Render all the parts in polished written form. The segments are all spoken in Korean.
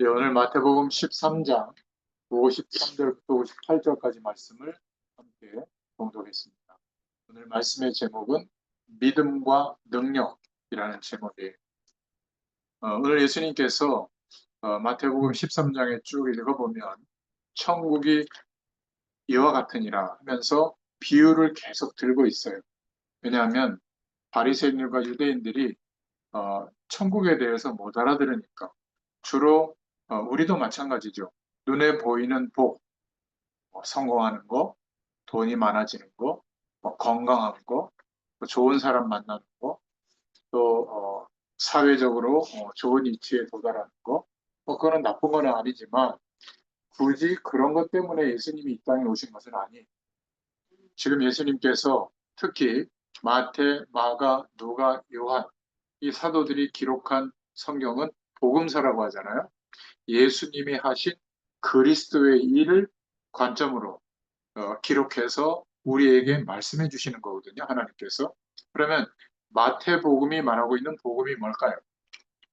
네, 오늘 마태복음 13장 53절부터 58절까지 말씀을 함께 봉독했습니다. 오늘 말씀의 제목은 믿음과 능력이라는 제목이에요. 오늘 예수님께서 마태복음 13장에 쭉 읽어보면 천국이 이와 같으니라 하면서 비유를 계속 들고 있어요. 왜냐하면 바리새인들과 유대인들이 천국에 대해서 못 알아들으니까 주로 우리도 마찬가지죠. 눈에 보이는 복, 성공하는 거, 돈이 많아지는 거, 건강한 거, 또 좋은 사람 만나는 거, 또 사회적으로 좋은 위치에 도달하는 거, 그거는 나쁜 건 아니지만 굳이 그런 것 때문에 예수님이 이 땅에 오신 것은 아니에요. 지금 예수님께서 특히 마태, 마가, 누가, 요한 이 사도들이 기록한 성경은 복음서라고 하잖아요. 예수님이 하신 그리스도의 일을 관점으로 기록해서 우리에게 말씀해 주시는 거거든요. 하나님께서. 그러면 마태복음이 말하고 있는 복음이 뭘까요?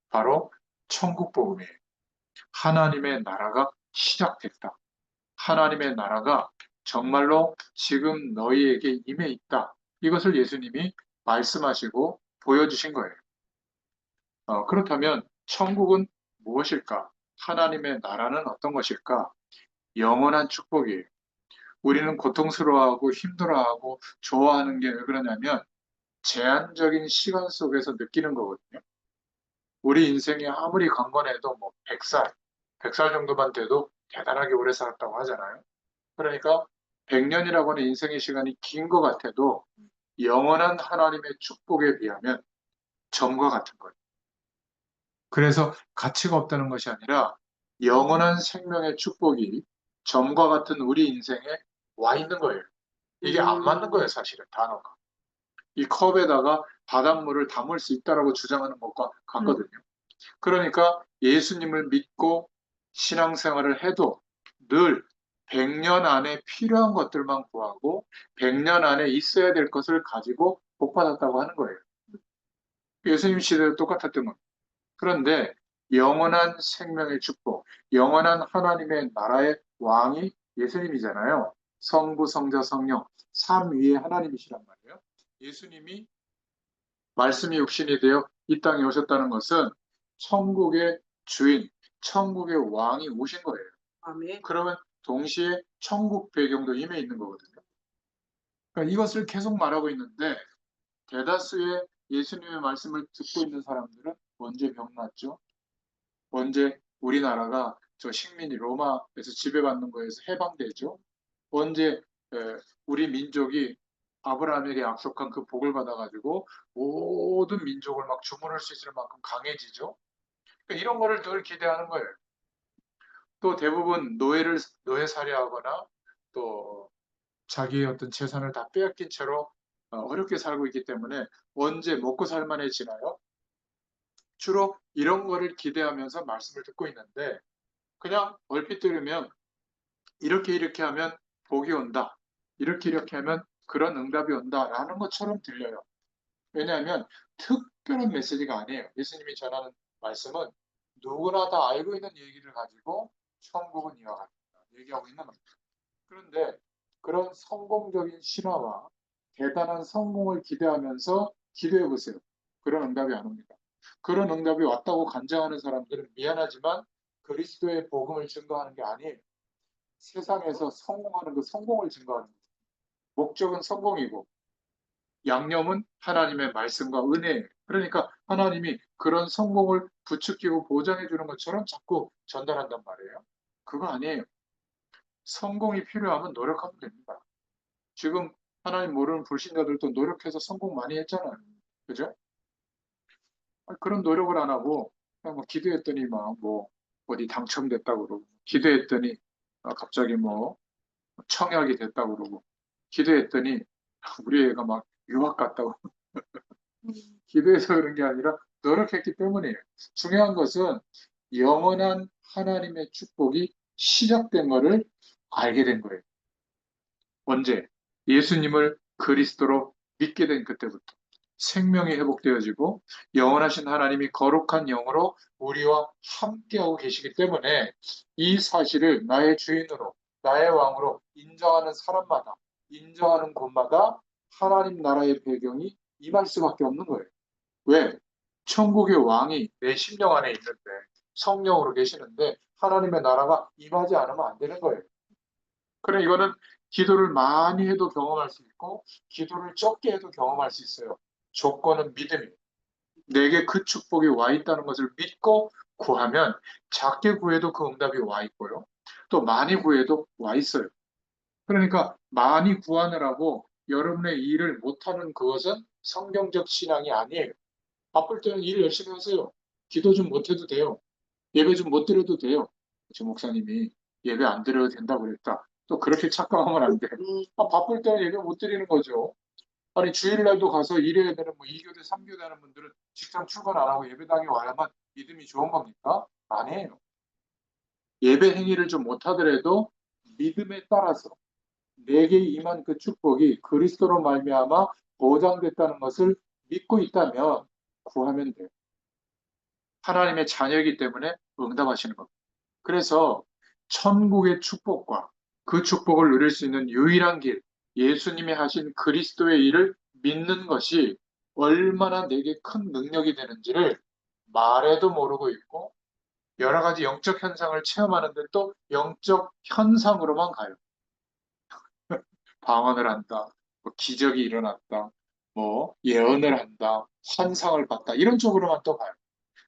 바로 천국 복음이에요. 하나님의 나라가 시작됐다. 하나님의 나라가 정말로 지금 너희에게 임해 있다. 이것을 예수님이 말씀하시고 보여주신 거예요. 그렇다면 천국은 무엇일까? 하나님의 나라는 어떤 것일까? 영원한 축복이에요. 우리는 고통스러워하고 힘들어하고 좋아하는 게 왜 그러냐면 제한적인 시간 속에서 느끼는 거거든요. 우리 인생이 아무리 강건해도 뭐 100살 정도만 돼도 대단하게 오래 살았다고 하잖아요. 그러니까 100년이라고 하는 인생의 시간이 긴 것 같아도 영원한 하나님의 축복에 비하면 점과 같은 거예요. 그래서 가치가 없다는 것이 아니라 영원한 생명의 축복이 점과 같은 우리 인생에 와 있는 거예요. 이게 안 맞는 거예요, 사실은 단어가. 이 컵에다가 바닷물을 담을 수 있다라고 주장하는 것과 같거든요. 그러니까 예수님을 믿고 신앙생활을 해도 늘 100년 안에 필요한 것들만 구하고 100년 안에 있어야 될 것을 가지고 복받았다고 하는 거예요. 예수님 시대도 똑같았던 겁니다. 그런데 영원한 생명의 축복, 영원한 하나님의 나라의 왕이 예수님이잖아요. 성부, 성자, 성령, 삼위의 하나님이시란 말이에요. 예수님이 말씀이 육신이 되어 이 땅에 오셨다는 것은 천국의 주인, 천국의 왕이 오신 거예요. 아멘. 그러면 동시에 천국 배경도 임해 있는 거거든요. 그러니까 이것을 계속 말하고 있는데 대다수의 예수님의 말씀을 듣고 있는 사람들은 언제 병났죠? 언제 우리나라가 저 식민이 로마에서 지배받는 거에서 해방되죠? 언제 우리 민족이 아브라함에게 약속한 그 복을 받아가지고 모든 민족을 막 주문할 수 있을 만큼 강해지죠? 그러니까 이런 거를 늘 기대하는 거예요. 또 대부분 노예 살해하거나 또 자기의 어떤 재산을 다 빼앗긴 채로 어렵게 살고 있기 때문에 언제 먹고 살만해지나요? 주로 이런 거를 기대하면서 말씀을 듣고 있는데 그냥 얼핏 들으면 이렇게 하면 복이 온다. 이렇게 하면 그런 응답이 온다라는 것처럼 들려요. 왜냐하면 특별한 메시지가 아니에요. 예수님이 전하는 말씀은 누구나 다 알고 있는 얘기를 가지고 천국은 이와 같다 얘기하고 있는 겁니다. 그런데 그런 성공적인 신화와 대단한 성공을 기대하면서 기도해 보세요. 그런 응답이 안 옵니다. 그런 응답이 왔다고 간증하는 사람들은 미안하지만 그리스도의 복음을 증거하는 게 아니에요. 세상에서 성공하는 그 성공을 증거하는 거예요. 목적은 성공이고 양념은 하나님의 말씀과 은혜예요. 그러니까 하나님이 그런 성공을 부추기고 보장해 주는 것처럼 자꾸 전달한단 말이에요. 그거 아니에요. 성공이 필요하면 노력하면 됩니다. 지금 하나님 모르는 불신자들도 노력해서 성공 많이 했잖아요. 그죠? 그런 노력을 안 하고 그냥 뭐 기도했더니 막 뭐 어디 당첨됐다고 그러고 기도했더니 갑자기 뭐 청약이 됐다고 그러고 기도했더니 우리 애가 막 유학 갔다고 기도해서 그런 게 아니라 노력했기 때문이에요. 중요한 것은 영원한 하나님의 축복이 시작된 것을 알게 된 거예요. 언제? 예수님을 그리스도로 믿게 된 그때부터. 생명이 회복되어지고 영원하신 하나님이 거룩한 영으로 우리와 함께하고 계시기 때문에 이 사실을 나의 주인으로, 나의 왕으로 인정하는 사람마다, 인정하는 곳마다 하나님 나라의 배경이 임할 수밖에 없는 거예요. 왜? 천국의 왕이 내 심령 안에 있는데, 성령으로 계시는데 하나님의 나라가 임하지 않으면 안 되는 거예요. 그래, 이거는 기도를 많이 해도 경험할 수 있고, 기도를 적게 해도 경험할 수 있어요. 조건은 믿음이에요. 내게 그 축복이 와 있다는 것을 믿고 구하면 작게 구해도 그 응답이 와 있고요. 또 많이 구해도 와 있어요. 그러니까 많이 구하느라고 여러분의 일을 못하는 그것은 성경적 신앙이 아니에요. 바쁠 때는 일 열심히 하세요. 기도 좀 못해도 돼요. 예배 좀 못 드려도 돼요. 저 목사님이 예배 안 드려도 된다고 그랬다. 또 그렇게 착각하면 안 돼. 바쁠 때는 예배 못 드리는 거죠. 아니 주일날도 가서 일해야 되는 뭐 2교대, 3교대 하는 분들은 직장 출근 안 하고 예배당에 와야만 믿음이 좋은 겁니까? 아니에요. 예배 행위를 좀 못하더라도 믿음에 따라서 내게 임한 그 축복이 그리스도로 말미암아 보장됐다는 것을 믿고 있다면 구하면 돼요. 하나님의 자녀이기 때문에 응답하시는 겁니다. 그래서 천국의 축복과 그 축복을 누릴 수 있는 유일한 길, 예수님이 하신 그리스도의 일을 믿는 것이 얼마나 내게 큰 능력이 되는지를 말해도 모르고 있고 여러 가지 영적 현상을 체험하는데 또 영적 현상으로만 가요. 방언을 한다, 뭐 기적이 일어났다, 뭐 예언을 한다, 환상을 봤다 이런 쪽으로만 또 가요.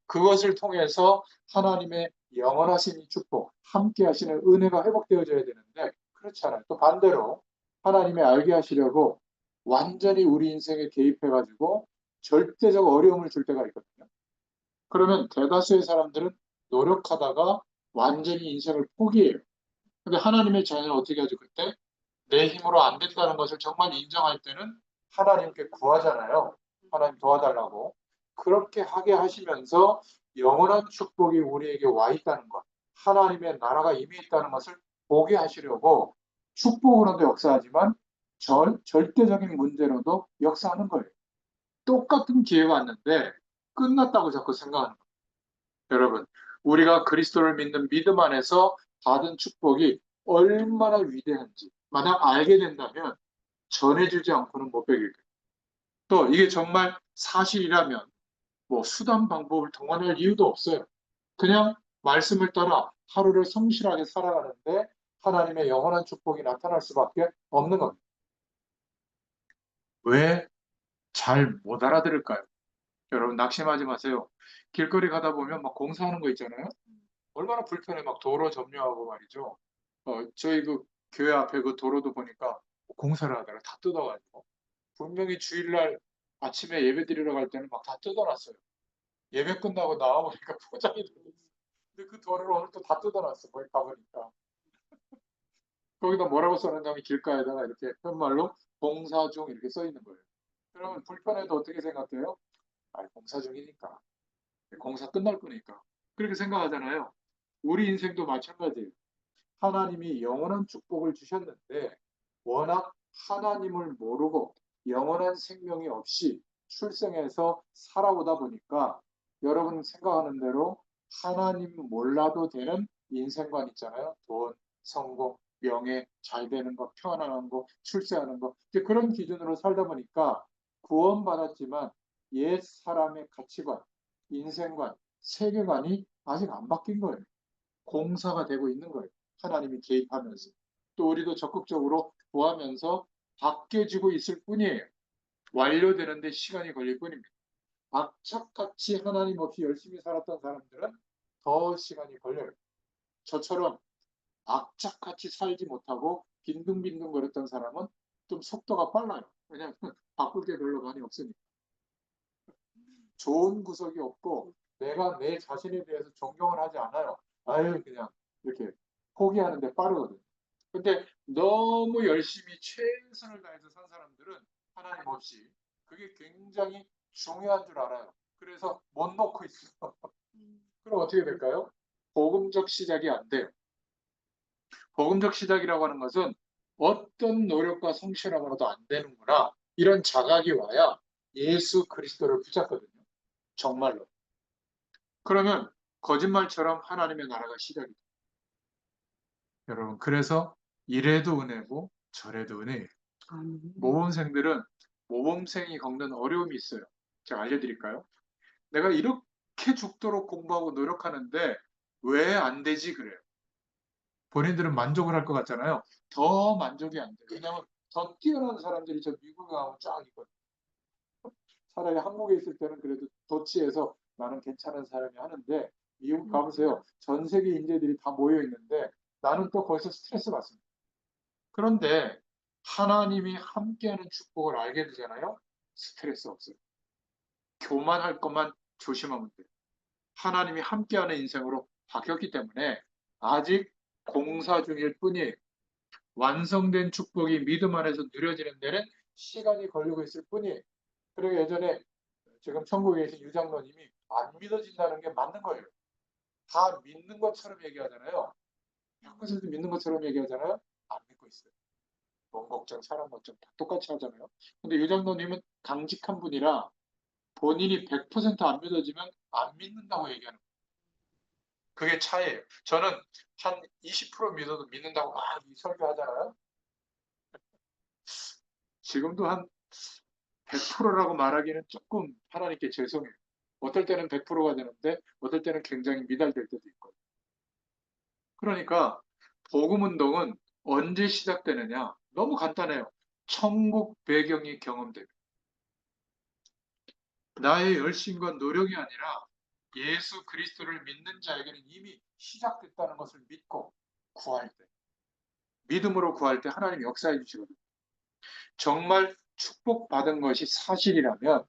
그것을 통해서 하나님의 영원하신 이 축복, 함께 하시는 은혜가 회복되어져야 되는데 그렇지 않아요. 또 반대로 하나님의 알게 하시려고 완전히 우리 인생에 개입해가지고 절대적 어려움을 줄 때가 있거든요. 그러면 대다수의 사람들은 노력하다가 완전히 인생을 포기해요. 근데 하나님의 자녀는 어떻게 하죠? 그때 내 힘으로 안 된다는 것을 정말 인정할 때는 하나님께 구하잖아요. 하나님 도와달라고. 그렇게 하게 하시면서 영원한 축복이 우리에게 와 있다는 것, 하나님의 나라가 이미 있다는 것을 보게 하시려고 축복으로도 역사하지만 절대적인 문제로도 역사하는 거예요. 똑같은 기회가 왔는데 끝났다고 자꾸 생각하는 거예요. 여러분, 우리가 그리스도를 믿는 믿음 안에서 받은 축복이 얼마나 위대한지 만약 알게 된다면 전해주지 않고는 못 배길 거예요. 또 이게 정말 사실이라면 뭐 수단 방법을 동원할 이유도 없어요. 그냥 말씀을 따라 하루를 성실하게 살아가는데 하나님의 영원한 축복이 나타날 수밖에 없는 겁니다. 왜 잘 못 알아들을까요? 여러분 낙심하지 마세요. 길거리 가다 보면 막 공사하는 거 있잖아요. 얼마나 불편해. 막 도로 점유하고 말이죠. 저희 그 교회 앞에 그 도로도 보니까 공사를 하다가 다 뜯어가지고 분명히 주일날 아침에 예배 드리러 갈 때는 막 다 뜯어놨어요. 예배 끝나고 나와보니까 포장이 되어 있어. 근데 그 도로를 오늘 또 다 뜯어놨어. 거기 가보니까. 거기다 뭐라고 써놨냐면 길가에다가 이렇게 편말로 공사 중 이렇게 써 있는 거예요. 그러면 불편해도 어떻게 생각해요? 아, 공사 중이니까. 공사 끝날 거니까. 그렇게 생각하잖아요. 우리 인생도 마찬가지예요. 하나님이 영원한 축복을 주셨는데 워낙 하나님을 모르고 영원한 생명이 없이 출생해서 살아오다 보니까 여러분 생각하는 대로 하나님 몰라도 되는 인생관 있잖아요. 돈, 성공, 명예, 잘 되는 거, 편안한 거, 출세하는 거. 이제 그런 기준으로 살다 보니까 구원받았지만 옛 사람의 가치관, 인생관, 세계관이 아직 안 바뀐 거예요. 공사가 되고 있는 거예요. 하나님이 개입하면서. 또 우리도 적극적으로 구하면서 바뀌어지고 있을 뿐이에요. 완료되는데 시간이 걸릴 뿐입니다. 악착같이 하나님 없이 열심히 살았던 사람들은 더 시간이 걸려요. 저처럼 악착같이 살지 못하고 빈둥빈둥 거렸던 사람은 좀 속도가 빨라요. 왜냐하면 바꿀 게 별로 많이 없으니까. 좋은 구석이 없고 내가 내 자신에 대해서 존경을 하지 않아요. 아유 그냥 이렇게 포기하는데 빠르거든요. 근데 너무 열심히 최선을 다해서 산 사람들은 하나님 없이 그게 굉장히 중요한 줄 알아요. 그래서 못 놓고 있어. 그럼 어떻게 될까요? 복음적 시작이 안 돼요. 복음적 시작이라고 하는 것은 어떤 노력과 성실함으로도 안 되는구나. 이런 자각이 와야 예수 그리스도를 붙잡거든요. 정말로. 그러면 거짓말처럼 하나님의 나라가 시작이 돼요. 여러분, 그래서 이래도 은혜고 저래도 은혜예요. 모범생들은 모범생이 겪는 어려움이 있어요. 제가 알려드릴까요? 내가 이렇게 죽도록 공부하고 노력하는데 왜 안 되지? 그래요. 본인들은 만족을 할 것 같잖아요. 더 만족이 안 돼요. 왜냐하면 더 뛰어난 사람들이 저 미국에 가면 쫙 있거든요. 차라리 한국에 있을 때는 그래도 도치에서 나는 괜찮은 사람이 하는데 미국 가보세요. 전 세계 인재들이 다 모여 있는데 나는 또 거기서 스트레스 받습니다. 그런데 하나님이 함께하는 축복을 알게 되잖아요. 스트레스 없어요. 교만할 것만 조심하면 돼요. 하나님이 함께하는 인생으로 바뀌었기 때문에 아직 공사 중일 뿐이에요. 완성된 축복이 믿음 안에서 누려지는 데는 시간이 걸리고 있을 뿐이에요. 그리고 예전에 지금 천국에 계신 유장로님이 안 믿어진다는 게 맞는 거예요. 다 믿는 것처럼 얘기하잖아요. 평소에도 믿는 것처럼 얘기하잖아요. 안 믿고 있어요. 돈 걱정, 사람 걱정 다 똑같이 하잖아요. 근데 유장로님은 강직한 분이라 본인이 100%안 믿어지면 안 믿는다고 얘기하는 거예요. 그게 차이예요. 저는 한 20% 믿어도 믿는다고 막 설교하잖아요. 지금도 한 100%라고 말하기는 조금 하나님께 죄송해요. 어떨 때는 100%가 되는데 어떨 때는 굉장히 미달될 때도 있고. 그러니까 복음 운동은 언제 시작되느냐? 너무 간단해요. 천국 배경이 경험됩니다. 나의 열심과 노력이 아니라 예수 그리스도를 믿는 자에게는 이미 시작됐다는 것을 믿고 구할 때, 믿음으로 구할 때 하나님이 역사해 주시거든요. 정말 축복받은 것이 사실이라면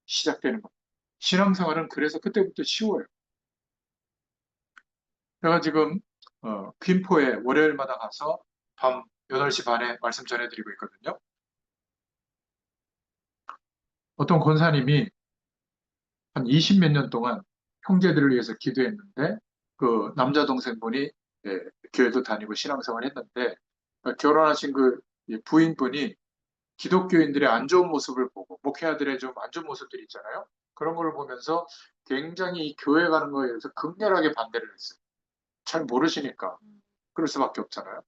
시작되는 겁니다. 신앙생활은 그래서 그때부터 쉬워요. 제가 지금 김포에 월요일마다 가서 밤 8시 반에 말씀 전해드리고 있거든요. 어떤 권사님이 한 20 몇 년 동안 형제들을 위해서 기도했는데 그 남자 동생분이 교회도 다니고 신앙생활 했는데 결혼하신 그 부인분이 기독교인들의 안 좋은 모습을 보고 목회자들의 좀 안 좋은 모습들이 있잖아요. 그런 걸 보면서 굉장히 이 교회 가는 거에 대해서 극렬하게 반대를 했어요. 잘 모르시니까 그럴 수밖에 없잖아요.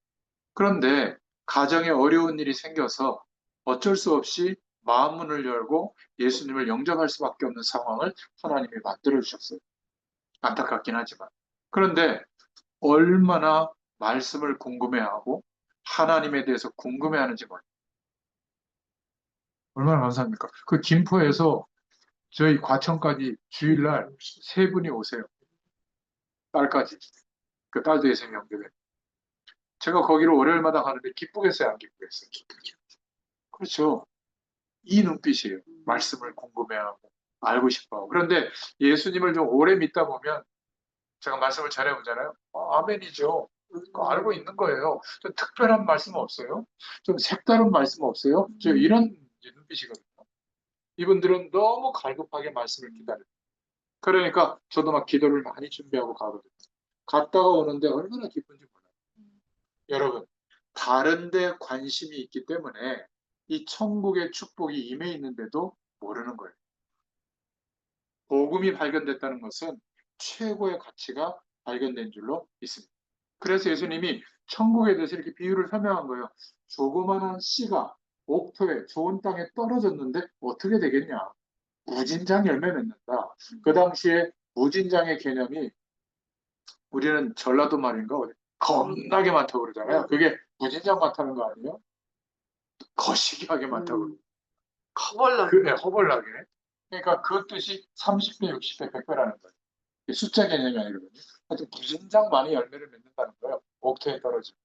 그런데 가정에 어려운 일이 생겨서 어쩔 수 없이 마음문을 열고 예수님을 영접할 수밖에 없는 상황을 하나님이 만들어 주셨어요. 안타깝긴 하지만. 그런데 얼마나 말씀을 궁금해하고 하나님에 대해서 궁금해하는지 몰라요. 얼마나 감사합니까? 그 김포에서 저희 과천까지 주일날 세 분이 오세요. 딸까지. 그 딸도 예수님 영접해. 제가 거기로 월요일마다 가는데 기쁘겠어요, 안 기쁘겠어요? 그렇죠. 이 눈빛이에요. 말씀을 궁금해하고 알고 싶어하고. 그런데 예수님을 좀 오래 믿다 보면 제가 말씀을 잘해보잖아요. 아멘이죠. 그거 알고 있는 거예요. 좀 특별한 말씀 없어요? 좀 색다른 말씀 없어요? 저 이런 이제 눈빛이거든요. 이분들은 너무 갈급하게 말씀을 기다려요. 그러니까 저도 막 기도를 많이 준비하고 가거든요. 갔다가 오는데 얼마나 기쁜지 몰라요. 여러분, 다른 데 관심이 있기 때문에 이 천국의 축복이 임해 있는데도 모르는 거예요. 복음이 발견됐다는 것은 최고의 가치가 발견된 줄로 믿습니다. 그래서 예수님이 천국에 대해서 이렇게 비유를 설명한 거예요. 조그마한 씨가 옥토에 좋은 땅에 떨어졌는데 어떻게 되겠냐? 무진장 열매 맺는다. 그 당시에 무진장의 개념이 우리는 전라도 말인가 어디 겁나게 많다고 그러잖아요. 그게 무진장 많다는 거 아니에요? 거시기하게 많다고. 허벌나게. 허벌나게. 그러니까 그 뜻이 30배, 60배, 100배라는 거예요. 숫자 개념이 아니거든요. 하여튼 무진장 많이 열매를 맺는다는 거예요. 옥토에 떨어지면.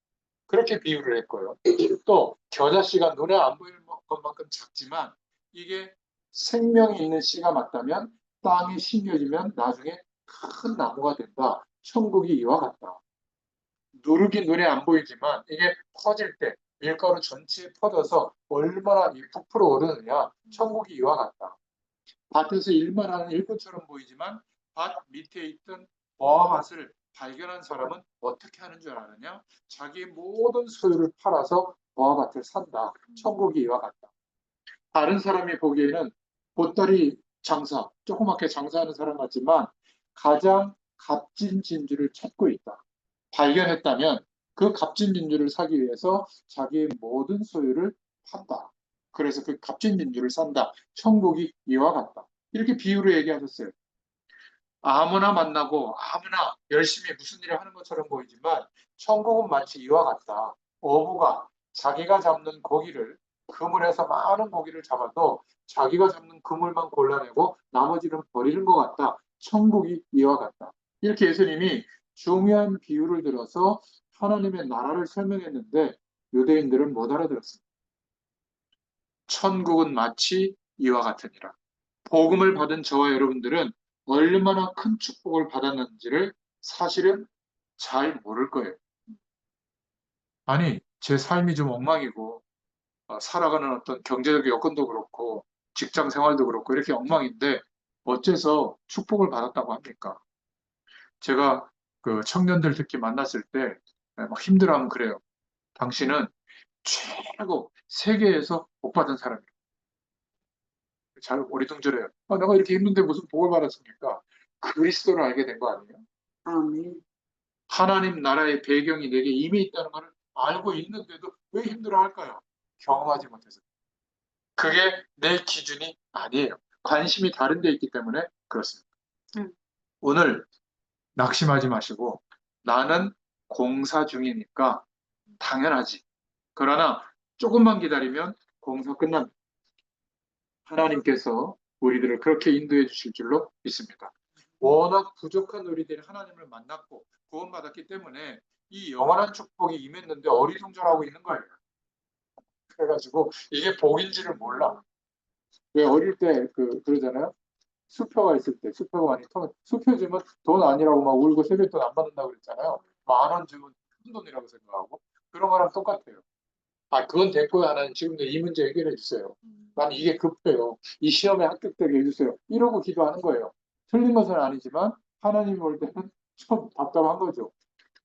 그렇게 비유를 했고요. 또 겨자씨가 눈에 안 보이는 것만큼 작지만 이게 생명이 있는 씨가 맞다면 땅에 심겨지면 나중에 큰 나무가 된다. 천국이 이와 같다. 누룩이 눈에 안 보이지만 이게 퍼질 때 밀가루 전체에 퍼져서 얼마나 이 부풀어 오르느냐. 천국이 이와 같다. 밭에서 일만 하는 일꾼처럼 보이지만 밭 밑에 있던 보아밭을 발견한 사람은 어떻게 하는 줄 아느냐? 자기의 모든 소유를 팔아서 보아밭을 산다. 천국이 이와 같다. 다른 사람이 보기에는 보따리 장사, 조그맣게 장사하는 사람 같지만 가장 값진 진주를 찾고 있다. 발견했다면 그 값진 진주를 사기 위해서 자기의 모든 소유를 판다. 그래서 그 값진 진주를 산다. 천국이 이와 같다. 이렇게 비유로 얘기하셨어요. 아무나 만나고 아무나 열심히 무슨 일을 하는 것처럼 보이지만 천국은 마치 이와 같다. 어부가 자기가 잡는 고기를 그물에서 많은 고기를 잡아도 자기가 잡는 그물만 골라내고 나머지는 버리는 것 같다. 천국이 이와 같다. 이렇게 예수님이 중요한 비유를 들어서 하나님의 나라를 설명했는데 유대인들은 못 알아들었습니다. 천국은 마치 이와 같으니라. 복음을 받은 저와 여러분들은 얼마나 큰 축복을 받았는지를 사실은 잘 모를 거예요. 아니, 제 삶이 좀 엉망이고, 살아가는 어떤 경제적 여건도 그렇고, 직장 생활도 그렇고, 이렇게 엉망인데, 어째서 축복을 받았다고 합니까? 제가 그 청년들 특히 만났을 때, 막 힘들어하면 그래요. 당신은 최고, 세계에서 복 받은 사람이에요. 잘 어리둥절해요. 내가 이렇게 힘든데 무슨 복을 받았습니까? 그리스도를 알게 된 거 아니에요? 아멘. 하나님 나라의 배경이 내게 이미 있다는 것을 알고 있는데도 왜 힘들어할까요? 경험하지 못해서. 그게 내 기준이 아니에요. 관심이 다른 데 있기 때문에 그렇습니다. 음. 오늘 낙심하지 마시고 나는 공사 중이니까 당연하지. 그러나 조금만 기다리면 공사 끝납니다. 하나님께서 우리들을 그렇게 인도해 주실 줄로 믿습니다. 워낙 부족한 우리들이 하나님을 만났고 구원받았기 때문에 이 영원한 축복이 임했는데 어리둥절하고 있는 거예요. 그래가지고 이게 복인지를 몰라. 왜 어릴 때 그러잖아요. 수표가 있을 때 수표가 많이 터 수표 주면 돈 아니라고 막 울고 세뱃돈 안 받는다고 그랬잖아요. 10,000원 주면 큰 돈이라고 생각하고 그런 거랑 똑같아요. 그건 됐고요. 하나님 지금도 이 문제 해결해 주세요. 난 이게 급해요. 이 시험에 합격되게 해주세요. 이러고 기도하는 거예요. 틀린 것은 아니지만 하나님이 볼 때는 좀 답답한 거죠.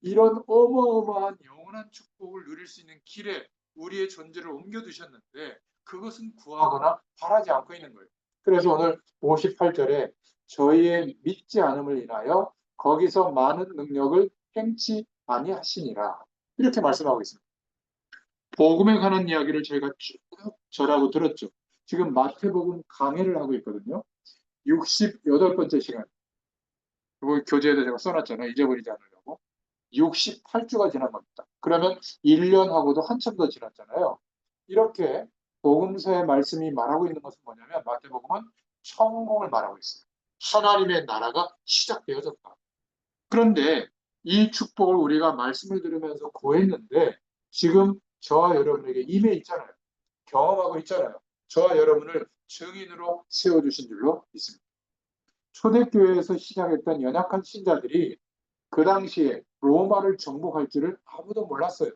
이런 어마어마한 영원한 축복을 누릴 수 있는 길에 우리의 존재를 옮겨두셨는데 그것은 구하거나 바라지 않고 있는 거예요. 그래서 오늘 58절에 저희의 믿지 않음을 인하여 거기서 많은 능력을 행치 아니하시니라 이렇게 말씀하고 있습니다. 복음에 관한 이야기를 저희가 쭉 전하고 들었죠. 지금 마태복음 강해를 하고 있거든요. 68번째 시간. 이거 교재에도 제가 써놨잖아요. 잊어버리지 않으려고. 68주가 지난 겁니다. 그러면 1년하고도 한참 더 지났잖아요. 이렇게 복음서의 말씀이 말하고 있는 것은 뭐냐면 마태복음은 천국을 말하고 있어요. 하나님의 나라가 시작되어졌다. 그런데 이 축복을 우리가 말씀을 들으면서 구했는데 지금 저와 여러분에게 임해 있잖아요. 경험하고 있잖아요. 저와 여러분을 증인으로 세워주신 줄로 믿습니다. 초대교회에서 시작했던 연약한 신자들이 그 당시에 로마를 정복할 줄을 아무도 몰랐어요.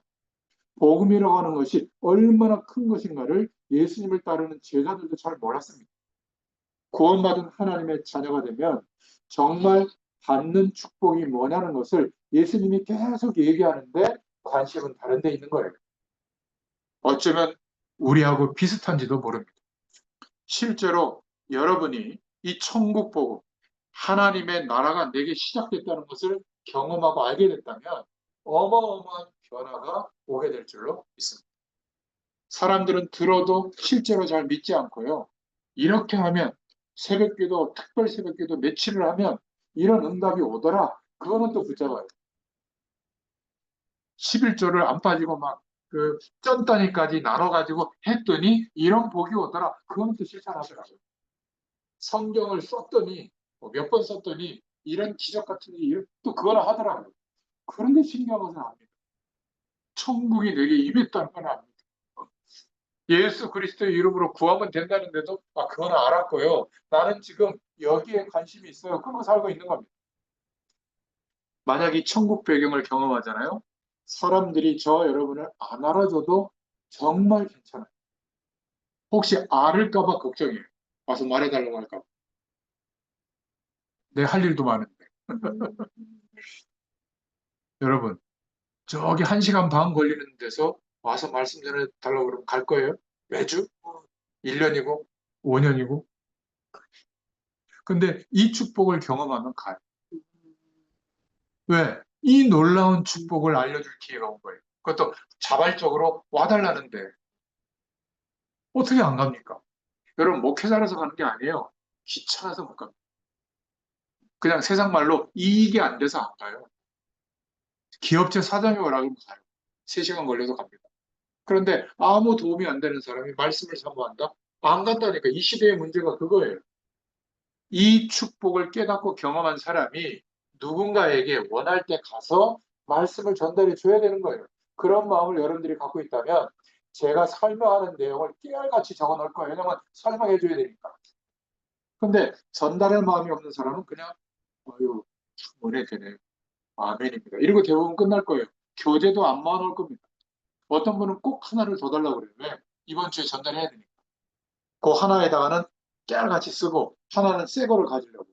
복음이라고 하는 것이 얼마나 큰 것인가를 예수님을 따르는 제자들도 잘 몰랐습니다. 구원받은 하나님의 자녀가 되면 정말 받는 축복이 뭐냐는 것을 예수님이 계속 얘기하는데 관심은 다른 데 있는 거예요. 어쩌면 우리하고 비슷한지도 모릅니다. 실제로 여러분이 이 천국 복음, 하나님의 나라가 내게 시작됐다는 것을 경험하고 알게 됐다면 어마어마한 변화가 오게 될 줄로 믿습니다. 사람들은 들어도 실제로 잘 믿지 않고요. 이렇게 하면 새벽기도, 특별 새벽기도 며칠을 하면 이런 응답이 오더라. 그거는 또 붙잡아요. 11조를 안 빠지고 막 전 단위까지 나눠가지고 했더니 이런 복이 오더라. 그건 또 실천하더라고요. 성경을 썼더니 몇 번 썼더니 이런 기적 같은 일 또 그거나 하더라고요. 그런데 신기한 것은 압니다. 천국이 내게 임했다는 건 압니다. 예수 그리스도의 이름으로 구하면 된다는데도 그건 알았고요. 나는 지금 여기에 관심이 있어요. 그러고 살고 있는 겁니다. 만약 이 천국 배경을 경험하잖아요. 사람들이 저 여러분을 안 알아줘도 정말 괜찮아요. 혹시 알을까봐 걱정이에요. 와서 말해달라고 할까봐. 내 할 일도 많은데. 여러분, 저기 1시간 반 걸리는 데서 와서 말씀 전해달라고 그러면 갈 거예요? 매주? 1년이고, 5년이고? 근데 이 축복을 경험하면 가요. 왜? 이 놀라운 축복을 알려줄 기회가 온 거예요. 그것도 자발적으로 와달라는데 어떻게 안 갑니까? 여러분, 목회자라서 가는 게 아니에요. 귀찮아서 못 갑니다. 그냥 세상 말로 이익이 안 돼서 안 가요. 기업체 사장이 오라 그러면 가요. 3시간 걸려도 갑니다. 그런데 아무 도움이 안 되는 사람이 말씀을 사모한다? 안 간다니까. 이 시대의 문제가 그거예요. 이 축복을 깨닫고 경험한 사람이 누군가에게 원할 때 가서 말씀을 전달해 줘야 되는 거예요. 그런 마음을 여러분들이 갖고 있다면 제가 설명하는 내용을 깨알같이 적어 놓을 거예요. 왜냐면 설명해 줘야 되니까. 근데 전달할 마음이 없는 사람은 그냥 아유, 은혜 되네. 아멘입니다. 이러고 대부분 끝날 거예요. 교재도 안 모아놓을 겁니다. 어떤 분은 꼭 하나를 더 달라고 그래요. 왜? 이번 주에 전달해야 되니까. 그 하나에다가는 깨알같이 쓰고 하나는 새 거를 가지려고.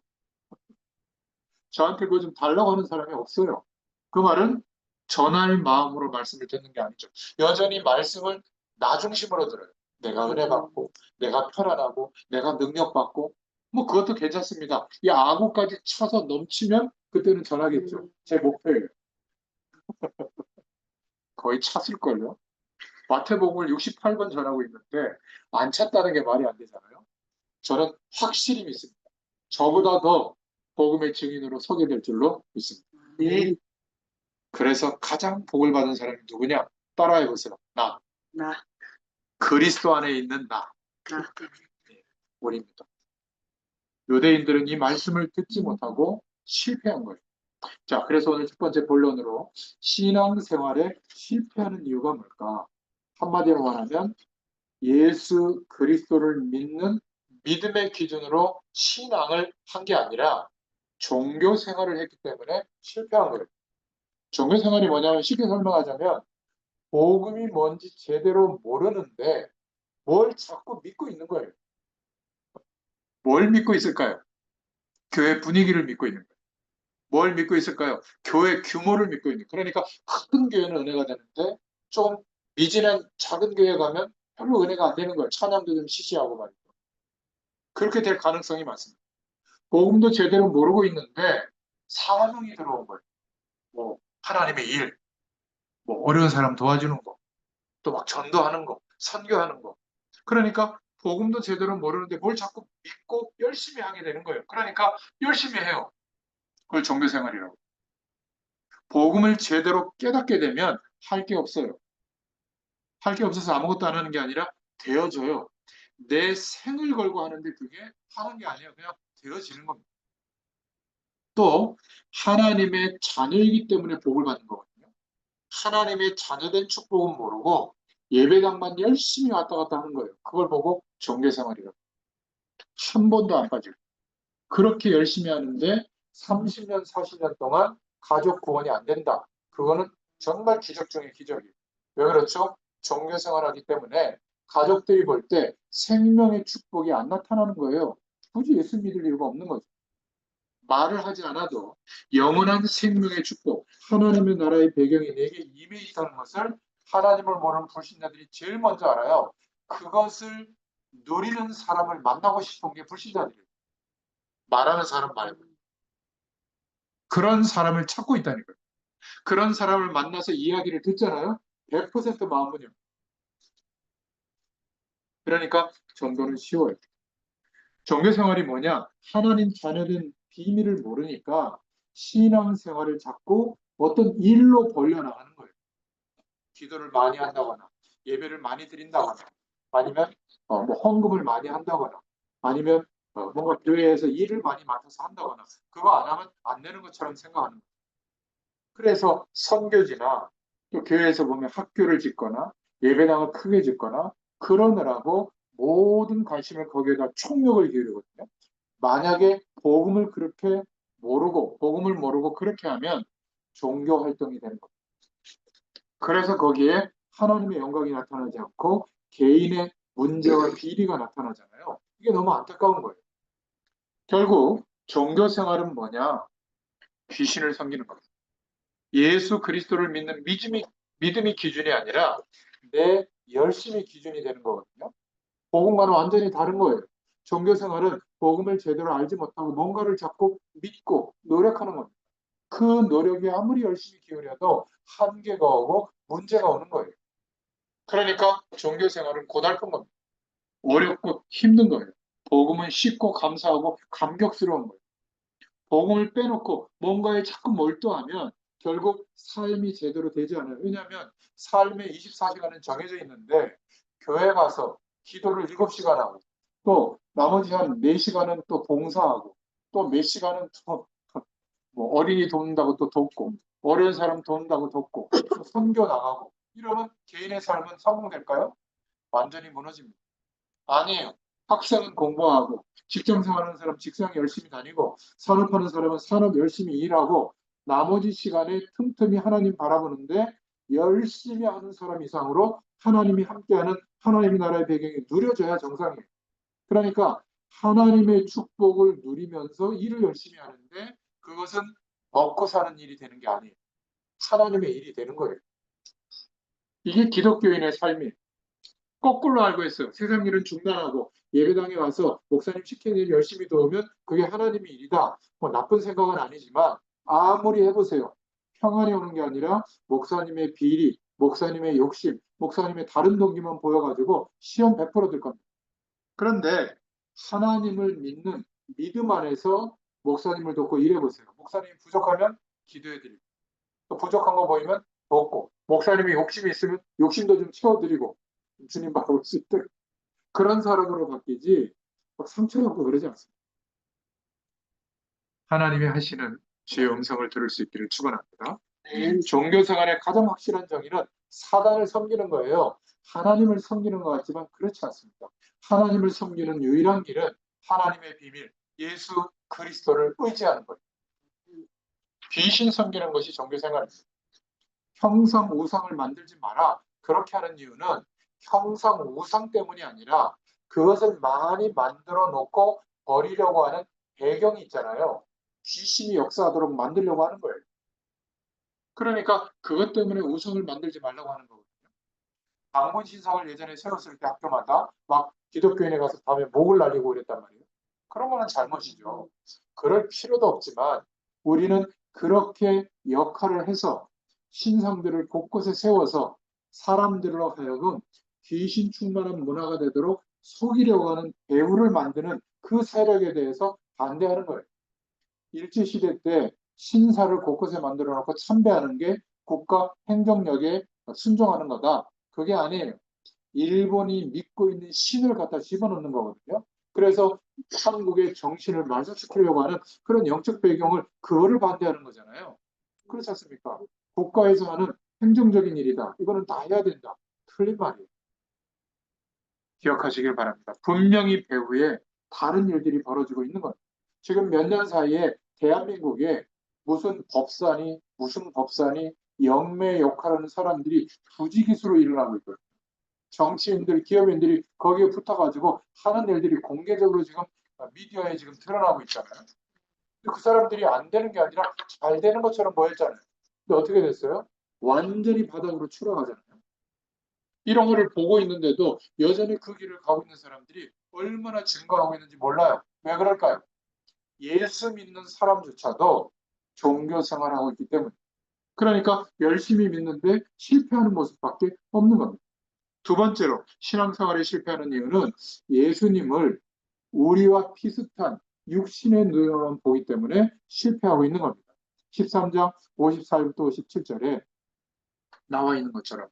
저한테 그거 좀 달라고 하는 사람이 없어요. 그 말은 전할 마음으로 말씀을 듣는 게 아니죠. 여전히 말씀을 나 중심으로 들어요. 내가 은혜 받고, 내가 편안하고, 내가 능력 받고, 뭐 그것도 괜찮습니다. 이 아구까지 쳐서 넘치면 그때는 전하겠죠. 제 목표예요. 거의 찼을걸요. 마태복음을 68번 전하고 있는데 안 찼다는 게 말이 안 되잖아요. 저는 확실히 믿습니다. 저보다 더 복음의 증인으로 서게 될 줄로 믿습니다. 네. 그래서 가장 복을 받은 사람이 누구냐? 따라해 보세요. 나. 나. 그리스도 안에 있는 나. 나. 네, 우리입니다. 유대인들은 이 말씀을 듣지 못하고 실패한 거예요. 자, 그래서 오늘 첫 번째 본론으로 신앙생활에 실패하는 이유가 뭘까? 한마디로 말하면 예수 그리스도를 믿는 믿음의 기준으로 신앙을 한 게 아니라 종교 생활을 했기 때문에 실패한 거예요. 종교 생활이 뭐냐면 쉽게 설명하자면 복음이 뭔지 제대로 모르는데 뭘 자꾸 믿고 있는 거예요. 뭘 믿고 있을까요? 교회 분위기를 믿고 있는 거예요. 뭘 믿고 있을까요? 교회 규모를 믿고 있는 거예요. 그러니까 큰 교회는 은혜가 되는데 좀 미진한 작은 교회 가면 별로 은혜가 안 되는 거예요. 찬양도 좀 시시하고 말이죠. 그렇게 될 가능성이 많습니다. 복음도 제대로 모르고 있는데 사명이 들어온 거예요. 뭐 하나님의 일, 뭐 어려운 사람 도와주는 거, 또 막 전도하는 거, 선교하는 거. 그러니까 복음도 제대로 모르는데 뭘 자꾸 믿고 열심히 하게 되는 거예요. 그러니까 열심히 해요. 그걸 종교생활이라고. 복음을 제대로 깨닫게 되면 할 게 없어요. 할 게 없어서 아무것도 안 하는 게 아니라 되어져요. 내 생을 걸고 하는데 그게 하는 게 아니에요. 그냥 되어지는 겁니다. 또 하나님의 자녀이기 때문에 복을 받는 거거든요. 하나님의 자녀된 축복은 모르고 예배당만 열심히 왔다 갔다 하는 거예요. 그걸 보고 종교생활이라고. 한 번도 안 빠지고. 그렇게 열심히 하는데 30년, 40년 동안 가족 구원이 안 된다. 그거는 정말 기적 중의 기적이에요. 왜 그렇죠? 종교생활하기 때문에 가족들이 볼 때 생명의 축복이 안 나타나는 거예요. 굳이 예수 믿을 이유가 없는 거죠. 말을 하지 않아도 영원한 생명의 축복, 하나님의 나라의 배경이 내게 임해 있다는 것을 하나님을 모르는 불신자들이 제일 먼저 알아요. 그것을 누리는 사람을 만나고 싶은 게 불신자들이에요. 말하는 사람 말고. 그런 사람을 찾고 있다니까요. 그런 사람을 만나서 이야기를 듣잖아요. 100% 마음은요. 그러니까 전도는 쉬워요. 종교 생활이 뭐냐? 하나님 자녀된 비밀을 모르니까 신앙 생활을 자꾸 어떤 일로 벌려나가는 거예요. 기도를 많이 한다거나, 예배를 많이 드린다거나, 아니면 뭐 헌금을 많이 한다거나, 아니면 뭔가 교회에서 일을 많이 맡아서 한다거나, 그거 안 하면 안 되는 것처럼 생각하는 거예요. 그래서 선교지나 또 교회에서 보면 학교를 짓거나 예배당을 크게 짓거나 그러느라고 모든 관심을 거기에다 총력을 기울이거든요. 만약에 복음을 모르고 그렇게 하면 종교 활동이 되는 겁니다. 그래서 거기에 하나님의 영광이 나타나지 않고 개인의 문제와 비리가 나타나잖아요. 이게 너무 안타까운 거예요. 결국 종교 생활은 뭐냐? 귀신을 섬기는 겁니다. 예수 그리스도를 믿는 믿음이 기준이 아니라 내 열심이 기준이 되는 거거든요. 복음과는 완전히 다른 거예요. 종교생활은 복음을 제대로 알지 못하고 뭔가를 자꾸 믿고 노력하는 겁니다. 그 노력이 아무리 열심히 기울여도 한계가 오고 문제가 오는 거예요. 그러니까 종교생활은 고달픈 겁니다. 어렵고 힘든 거예요. 복음은 쉽고 감사하고 감격스러운 거예요. 복음을 빼놓고 뭔가에 자꾸 몰두하면 결국 삶이 제대로 되지 않아요. 왜냐하면 삶의 24시간은 정해져 있는데 교회 가서 기도를 7시간 하고 또 나머지 한 4시간은 또 봉사하고 또 몇 시간은 또 뭐 어린이 돕는다고 또 돕고 어려운 사람 돕는다고 돕고 또 선교 나가고 이러면 개인의 삶은 성공될까요? 완전히 무너집니다. 아니에요. 학생은 공부하고 직장 생활하는 사람 직장 열심히 다니고 산업하는 사람은 산업 열심히 일하고 나머지 시간에 틈틈이 하나님 바라보는데 열심히 하는 사람 이상으로 하나님이 함께하는 하나님의 나라의 배경이 누려져야 정상이에요. 그러니까 하나님의 축복을 누리면서 일을 열심히 하는데 그것은 먹고 사는 일이 되는 게 아니에요. 하나님의 일이 되는 거예요. 이게 기독교인의 삶이에요. 거꾸로 알고 있어요. 세상 일은 중단하고 예배당에 와서 목사님 시키는 일 열심히 도우면 그게 하나님의 일이다. 뭐 나쁜 생각은 아니지만 아무리 해보세요. 평안이 오는 게 아니라 목사님의 비리, 목사님의 욕심, 목사님의 다른 동기만 보여가지고 시험 100%들 겁니다. 그런데 하나님을 믿는 믿음 안에서 목사님을 돕고 일해보세요. 목사님이 부족하면 기도해드리고 또 부족한 거 보이면 돕고 목사님이 욕심이 있으면 욕심도 좀 채워드리고 주님 바라볼 수 있도록 그런 사람으로 바뀌지 막 상처받고 그러지 않습니다. 하나님이 하시는 주의 음성을 들을 수 있기를 축원합니다. 종교 생활의 가장 확실한 정의는 사단을 섬기는 거예요. 하나님을 섬기는 것 같지만 그렇지 않습니다. 하나님을 섬기는 유일한 길은 하나님의 비밀, 예수 그리스도를 의지하는 거예요. 귀신 섬기는 것이 종교 생활입니다. 형상 우상을 만들지 마라. 그렇게 하는 이유는 형상 우상 때문이 아니라 그것을 많이 만들어 놓고 버리려고 하는 배경이 있잖아요. 귀신이 역사하도록 만들려고 하는 거예요. 그러니까 그것 때문에 우상을 만들지 말라고 하는 거거든요. 방문 신상을 예전에 세웠을 때 학교마다 막 기독교인에 가서 밤에 목을 날리고 그랬단 말이에요. 그런 거는 잘못이죠. 그럴 필요도 없지만 우리는 그렇게 역할을 해서 신상들을 곳곳에 세워서 사람들로 하여금 귀신 충만한 문화가 되도록 속이려고 하는 배후를 만드는 그 세력에 대해서 반대하는 거예요. 일제시대 때 신사를 곳곳에 만들어 놓고 참배하는 게 국가 행정력에 순종하는 거다. 그게 아니에요. 일본이 믿고 있는 신을 갖다 집어넣는 거거든요. 그래서 한국의 정신을 말살시키려고 하는 그런 영적 배경을 그거를 반대하는 거잖아요. 그렇지 않습니까? 국가에서 하는 행정적인 일이다. 이거는 다 해야 된다. 틀린 말이에요. 기억하시길 바랍니다. 분명히 배후에 다른 일들이 벌어지고 있는 거예요. 지금 몇 년 사이에 대한민국에 무슨 법사니 영매 역할하는 사람들이 부지기수로 일어나고 있거든요. 정치인들, 기업인들이 거기에 붙어가지고 하는 일들이 공개적으로 지금 미디어에 지금 드러나고 있잖아요. 그 사람들이 안 되는 게 아니라 잘 되는 것처럼 보였잖아요. 근데 어떻게 됐어요? 완전히 바닥으로 추락하잖아요. 이런 거를 보고 있는데도 여전히 그 길을 가고 있는 사람들이 얼마나 증거하고 있는지 몰라요. 왜 그럴까요? 예수 믿는 사람조차도 종교 생활하고 있기 때문에. 그러니까 열심히 믿는데 실패하는 모습밖에 없는 겁니다. 두 번째로 신앙생활에 실패하는 이유는 예수님을 우리와 비슷한 육신의 눈으로만 보기 때문에 실패하고 있는 겁니다. 13장 54절부터 57절에 나와 있는 것처럼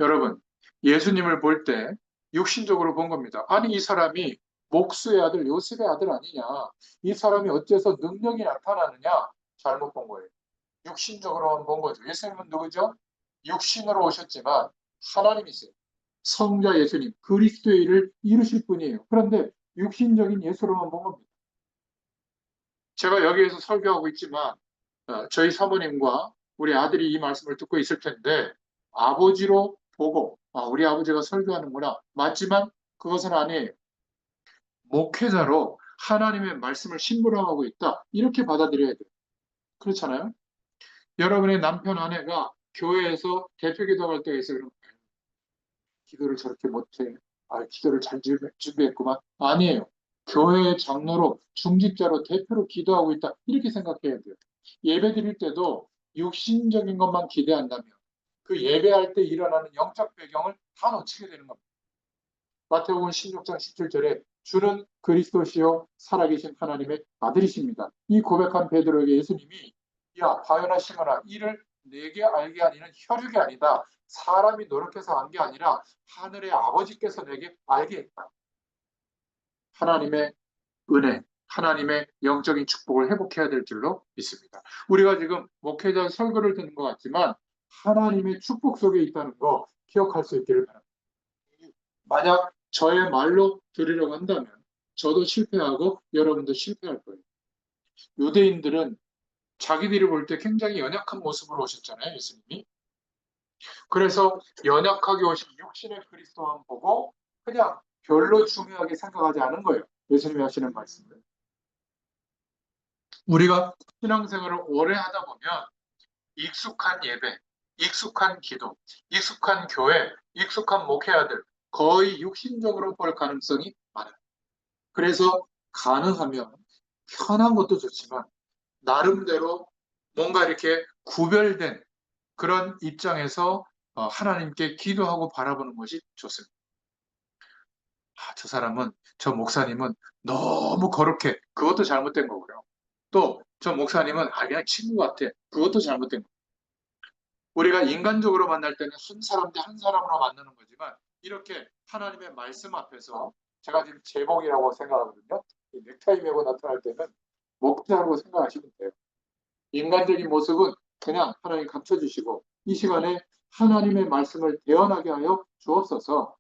여러분 예수님을 볼 때 육신적으로 본 겁니다. 아니 이 사람이 목수의 아들 요셉의 아들 아니냐. 이 사람이 어째서 능력이 나타나느냐. 잘못 본 거예요. 육신적으로만 본 거죠. 예수님은 누구죠? 육신으로 오셨지만 하나님이세요. 성자 예수님, 그리스도의 일을 이루실 분이에요. 그런데 육신적인 예수로만 본 겁니다. 제가 여기에서 설교하고 있지만 저희 사모님과 우리 아들이 이 말씀을 듣고 있을 텐데 아버지로 보고 우리 아버지가 설교하는구나. 맞지만 그것은 아니에요. 목회자로 하나님의 말씀을 심부름하고 있다. 이렇게 받아들여야 돼요. 그렇잖아요? 여러분의 남편 아내가 교회에서 대표 기도할 때가 있어요. 그럼 기도를 저렇게 못해. 기도를 잘 준비했구만. 아니에요. 교회의 장로로, 중직자로, 대표로 기도하고 있다. 이렇게 생각해야 돼요. 예배 드릴 때도 육신적인 것만 기대한다면 그 예배할 때 일어나는 영적 배경을 다 놓치게 되는 겁니다. 마태복음 16장 17절에 주는 그리스도시요 살아계신 하나님의 아들이십니다. 이 고백한 베드로에게 예수님이 야 바요나 시몬아 이를 내게 알게 하니는 혈육이 아니다. 사람이 노력해서 한 게 아니라 하늘의 아버지께서 내게 알게 했다. 하나님의 은혜, 하나님의 영적인 축복을 회복해야 될 줄로 믿습니다. 우리가 지금 목회자 설교를 듣는 것 같지만 하나님의 축복 속에 있다는 거 기억할 수 있기를 바랍니다. 만약 저의 말로 드리려고 한다면 저도 실패하고 여러분도 실패할 거예요. 유대인들은 자기들이 볼 때 굉장히 연약한 모습으로 오셨잖아요, 예수님이. 그래서 연약하게 오신 육신의 그리스도만 보고 그냥 별로 중요하게 생각하지 않은 거예요. 예수님이 하시는 말씀을. 우리가 신앙생활을 오래 하다 보면 익숙한 예배, 익숙한 기도, 익숙한 교회, 익숙한 목회자들 거의 육신적으로 볼 가능성이 많아요. 그래서 가능하면 편한 것도 좋지만 나름대로 뭔가 이렇게 구별된 그런 입장에서 하나님께 기도하고 바라보는 것이 좋습니다. 저 사람은, 저 목사님은 너무 거룩해. 그것도 잘못된 거고요. 또 저 목사님은 그냥 친구 같아. 그것도 잘못된 거예요. 우리가 인간적으로 만날 때는 한 사람 대 한 사람으로 만나는 거지만 이렇게 하나님의 말씀 앞에서 제가 지금 제복이라고 생각하거든요. 이 넥타이 메고 나타날 때는 목자라고 생각하시면 돼요. 인간적인 모습은 그냥 하나님 감춰주시고 이 시간에 하나님의 말씀을 대언하게 하여 주옵소서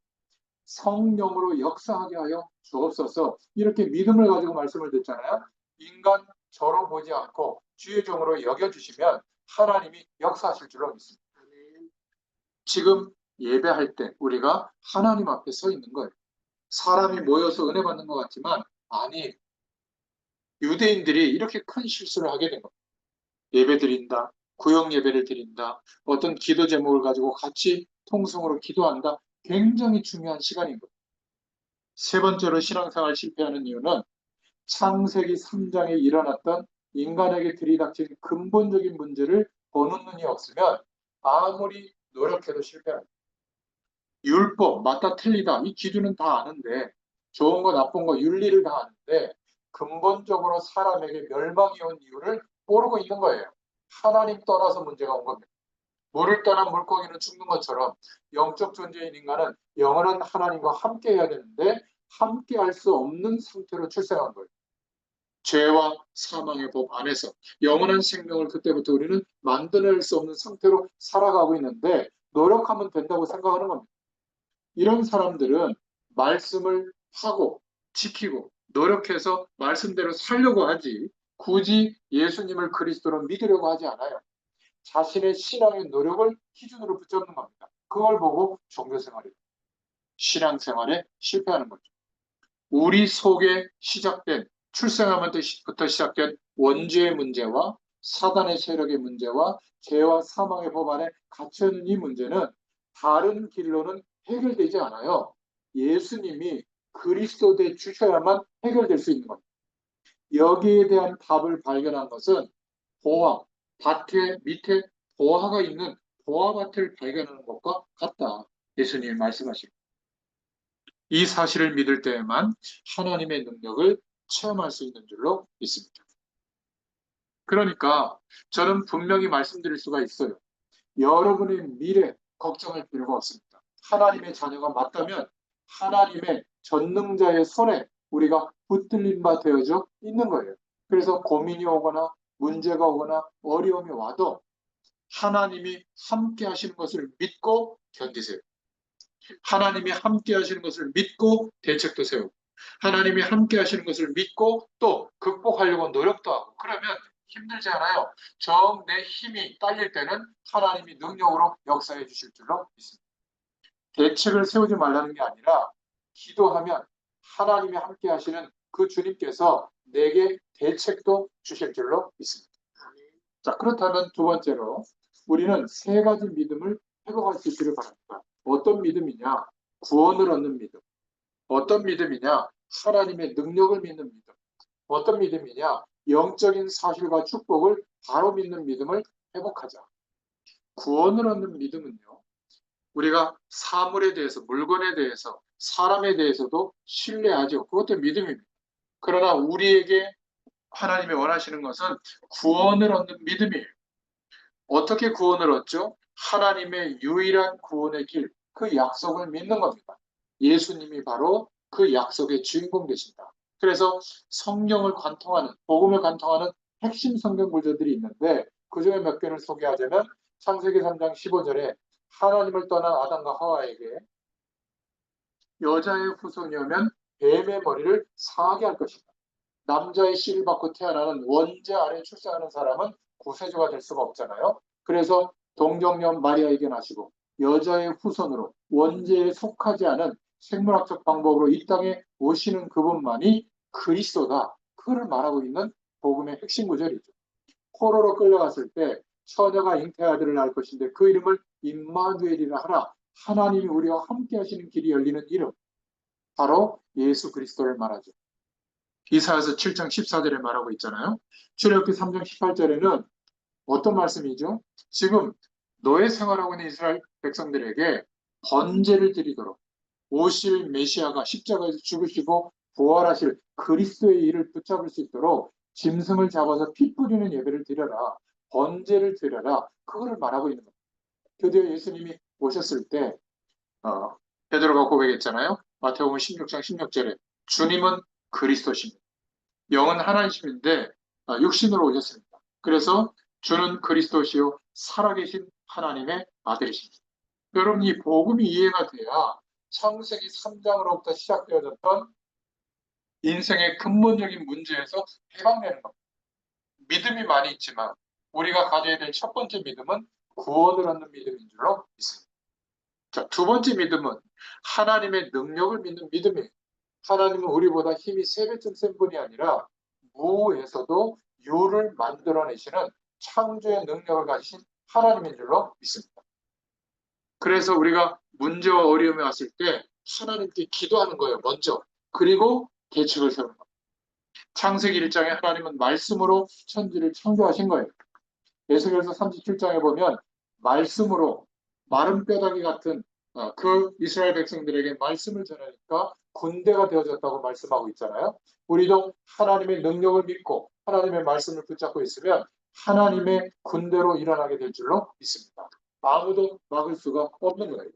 성령으로 역사하게 하여 주옵소서 이렇게 믿음을 가지고 말씀을 듣잖아요. 인간 저로 보지 않고 주의 종으로 여겨주시면 하나님이 역사하실 줄로 믿습니다. 지금 예배할 때 우리가 하나님 앞에 서 있는 거예요. 사람이 모여서 은혜 받는 것 같지만 아니 유대인들이 이렇게 큰 실수를 하게 된 겁니다. 예배 드린다, 구역 예배를 드린다, 어떤 기도 제목을 가지고 같이 통성으로 기도한다. 굉장히 중요한 시간인 거예요. 세 번째로 신앙생활 실패하는 이유는 창세기 3장에 일어났던 인간에게 들이닥친 근본적인 문제를 보는 눈이 없으면 아무리 노력해도 실패합니다. 율법, 맞다, 틀리다, 이 기준은 다 아는데, 좋은 거, 나쁜 거, 윤리를 다 아는데, 근본적으로 사람에게 멸망이 온 이유를 모르고 있는 거예요. 하나님 떠나서 문제가 온 겁니다. 물을 떠난 물고기는 죽는 것처럼 영적 존재인 인간은 영원한 하나님과 함께 해야 되는데, 함께 할 수 없는 상태로 출생한 거예요. 죄와 사망의 법 안에서 영원한 생명을 그때부터 우리는 만들어낼 수 없는 상태로 살아가고 있는데 노력하면 된다고 생각하는 겁니다. 이런 사람들은 말씀을 하고 지키고 노력해서 말씀대로 살려고 하지 굳이 예수님을 그리스도로 믿으려고 하지 않아요. 자신의 신앙의 노력을 기준으로 붙잡는 겁니다. 그걸 보고 종교생활이 신앙생활에 실패하는 거죠. 우리 속에 시작된 출생하면부터 시작된 원죄의 문제와 사단의 세력의 문제와 죄와 사망의 법 안에 갇혀있는 이 문제는 다른 길로는 해결되지 않아요. 예수님이 그리스도에 주셔야만 해결될 수 있는 겁니다. 여기에 대한 답을 발견한 것은 보화, 밭의 밑에 보화가 있는 보화밭을 발견하는 것과 같다. 예수님이 말씀하십니다. 이 사실을 믿을 때에만 하나님의 능력을 체험할 수 있는 줄로 믿습니다. 그러니까 저는 분명히 말씀드릴 수가 있어요. 여러분의 미래 걱정할 필요가 없습니다. 하나님의 자녀가 맞다면 하나님의 전능자의 손에 우리가 붙들린 바 되어져 있는 거예요. 그래서 고민이 오거나 문제가 오거나 어려움이 와도 하나님이 함께 하시는 것을 믿고 견디세요. 하나님이 함께 하시는 것을 믿고 대책도 세우고 하나님이 함께 하시는 것을 믿고 또 극복하려고 노력도 하고 그러면 힘들지 않아요. 정 내 힘이 딸릴 때는 하나님이 능력으로 역사해 주실 줄로 믿습니다. 대책을 세우지 말라는 게 아니라 기도하면 하나님이 함께 하시는 그 주님께서 내게 대책도 주실 줄로 믿습니다. 자, 그렇다면 두 번째로 우리는 세 가지 믿음을 회복할 수 있기를 바랍니다. 어떤 믿음이냐? 구원을 얻는 믿음. 어떤 믿음이냐? 하나님의 능력을 믿는 믿음. 어떤 믿음이냐? 영적인 사실과 축복을 바로 믿는 믿음을 회복하자. 구원을 얻는 믿음은요, 우리가 사물에 대해서, 물건에 대해서, 사람에 대해서도 신뢰하죠. 그것도 믿음입니다. 그러나 우리에게 하나님이 원하시는 것은 구원을 얻는 믿음이에요. 어떻게 구원을 얻죠? 하나님의 유일한 구원의 길, 그 약속을 믿는 겁니다. 예수님이 바로 그 약속의 주인공 되신다. 그래서 성경을 관통하는, 복음을 관통하는 핵심 성경 구절들이 있는데 그 중에 몇 개를 소개하자면 창세기 3장 15절에 하나님을 떠난 아담과 하와에게 여자의 후손이 오면 뱀의 머리를 상하게 할 것이다. 남자의 씨를 받고 태어나는 원죄 아래 출생하는 사람은 구세주가 될 수가 없잖아요. 그래서 동정녀 마리아에게 나시고 여자의 후손으로 원죄에 속하지 않은 생물학적 방법으로 이 땅에 오시는 그분만이 그리스도다. 그를 말하고 있는 복음의 핵심 구절이죠. 포로로 끌려갔을 때 처녀가 잉태 아들을 낳을 것인데 그 이름을 임마누엘이라 하라. 하나님이 우리와 함께 하시는 길이 열리는 이름. 바로 예수 그리스도를 말하죠. 이사야서 7장 14절에 말하고 있잖아요. 출애굽기 3장 18절에는 어떤 말씀이죠? 지금 노예 생활하고 있는 이스라엘 백성들에게 번제를 드리도록 오실 메시아가 십자가에서 죽으시고 부활하실 그리스도의 일을 붙잡을 수 있도록 짐승을 잡아서 피 뿌리는 예배를 드려라. 번제를 드려라. 그거를 말하고 있는 겁니다. 드디어 예수님이 오셨을 때 베드로가 고백했잖아요. 마태복음 16장 16절에 주님은 그리스도십니다. 영은 하나님이신데 육신으로 오셨습니다. 그래서 주는 그리스도시요 살아계신 하나님의 아들이십니다. 여러분 이 복음이 이해가 돼야 창세기 3장으로부터 시작되어졌던 인생의 근본적인 문제에서 해방되는 겁니다. 믿음이 많이 있지만 우리가 가져야 될 첫 번째 믿음은 구원을 얻는 믿음인 줄로 믿습니다. 자, 두 번째 믿음은 하나님의 능력을 믿는 믿음이에요. 하나님은 우리보다 힘이 3배쯤 센 분이 아니라 무에서도 유를 만들어내시는 창조의 능력을 가지신 하나님인 줄로 믿습니다. 그래서 우리가 문제와 어려움이 왔을 때 하나님께 기도하는 거예요. 먼저. 그리고 계책을 세우는 겁니다. 창세기 1장에 하나님은 말씀으로 천지를 창조하신 거예요. 에스겔서 37장에 보면 말씀으로 마른 뼈다귀 같은 그 이스라엘 백성들에게 말씀을 전하니까 군대가 되어졌다고 말씀하고 있잖아요. 우리도 하나님의 능력을 믿고 하나님의 말씀을 붙잡고 있으면 하나님의 군대로 일어나게 될 줄로 믿습니다. 아무도 막을 수가 없는 거예요.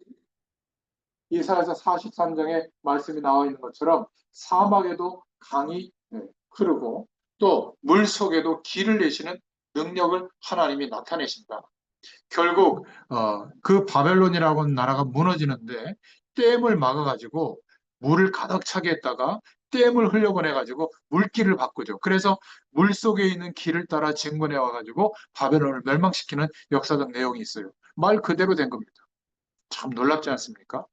이사야서 43장에 말씀이 나와 있는 것처럼 사막에도 강이 흐르고 또 물속에도 길을 내시는 능력을 하나님이 나타내신다. 결국 그 바벨론이라고 하는 나라가 무너지는데 댐을 막아가지고 물을 가득 차게 했다가 댐을 흘려보내가지고 물길을 바꾸죠. 그래서 물속에 있는 길을 따라 진군해 와가지고 바벨론을 멸망시키는 역사적 내용이 있어요. 말 그대로 된 겁니다. 참 놀랍지 않습니까?